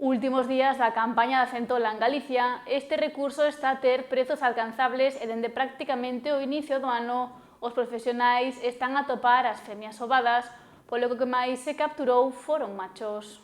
Últimos días da campaña da centola en Galicia, este recurso está a ter prezos alcanzables e dende prácticamente o inicio do ano os profesionais están a topar as femias ovadas, polo que o que máis se capturou foron machos.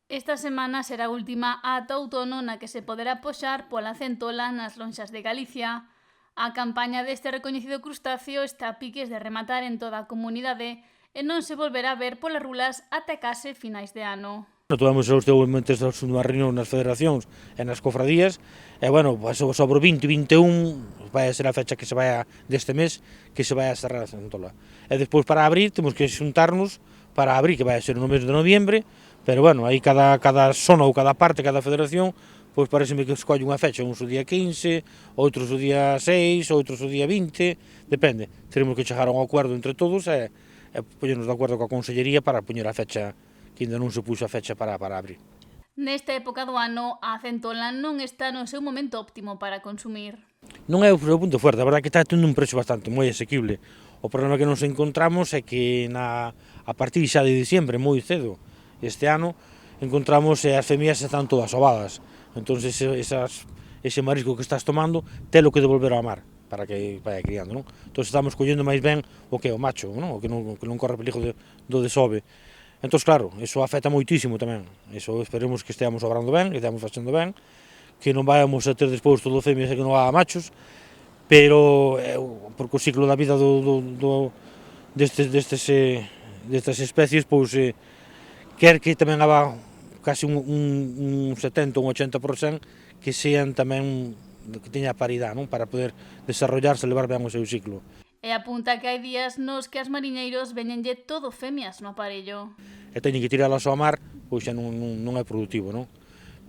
Esta semana será a última ata outono na que se poderá poxar pola centola nas lonxas de Galicia. A campaña deste recoñecido crustáceo está a piques de rematar en toda a comunidade e non se volverá a ver polas rulas ata case finais de ano. Tomamos os momentos nunha reunión nas federacións e nas cofradías e, bueno, sobre o 20 e 21 vai ser a fecha que se vai deste mes que se vai a cerrar a centola. E despois para abrir temos que xuntarnos para abrir, que vai ser no mes de noviembre, pero, bueno, aí cada zona ou cada parte, cada federación, pois pareceme que escolle unha fecha, uns o día 15, outros o día 6, outros o día 20, depende. Teremos que chegar a un acordo entre todos e poñernos de acordo coa Consellería para poñer a fecha que ainda non se puxo a fecha para abrir. Nesta época do ano, a centola non está no seu momento óptimo para consumir. Non é o punto forte, a verdade que está tendo un precio bastante moi asequible. O problema que nos encontramos é que a partir xa de diciembre, moi cedo, este ano, encontramos as femias están todas ovadas. Entón, ese marisco que estás tomando, telo que devolver ao mar para que vaya criando, non? Entón, estamos collendo máis ben o que é o macho, non? O que non corre peligro do desove. Entón, claro, iso afecta moitísimo tamén. Iso esperemos que esteamos obrando ben, que esteamos facendo ben, que non vayamos a ter despois todo femias e que non haga machos, pero porque o ciclo da vida destas especies, pois, quer que tamén haga casi un 70 ou un 80% que sean tamén que teña paridade, non? Para poder desarrollarse e levar ben o seu ciclo. E apunta que hai días nos que as mariñeiros veñenlle todo femias no aparello. E teñen que tiralas ao mar, pois xa non é produtivo, non?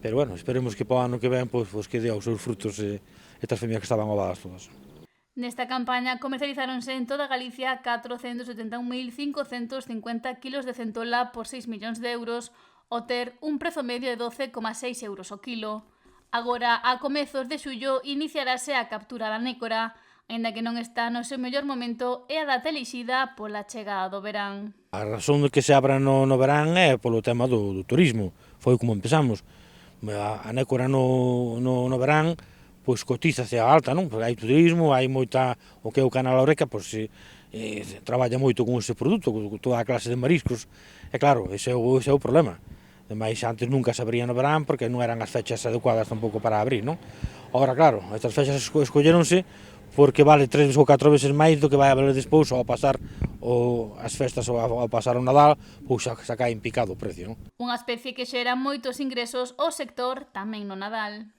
Pero, bueno, esperemos que para o ano que ven pois que dea os seus frutos estas femias que estaban ovadas todas. Nesta campaña comercializáronse en toda Galicia 471.550 kilos de centola por 6 millóns de euros, o ter un prezo medio de 12,6 euros o kilo. Agora, a comezos de xullo, iniciarase a captura da nécora, aínda que non está no seu mellor momento, é a data elixida pola chegada do verán. A razón de que se abra no verán é polo tema do turismo, foi como empezamos. A nécora no verán, pois cotízase a alta, non? Porque hai turismo, hai moita, o que é o Canal Oreca, pois traballa moito con ese produto, con toda a clase de mariscos, e claro, ese é o problema. Ademais, antes nunca se abría no verán porque non eran as fechas adecuadas tampouco para abrir, non? Agora, claro, estas fechas escolleronse porque vale 3 ou 4 veces máis do que vai a valer despois ao pasar as festas ou ao pasar o Nadal, pois xa cae en picado o precio, non? Unha especie que xera moitos ingresos ao sector tamén no Nadal.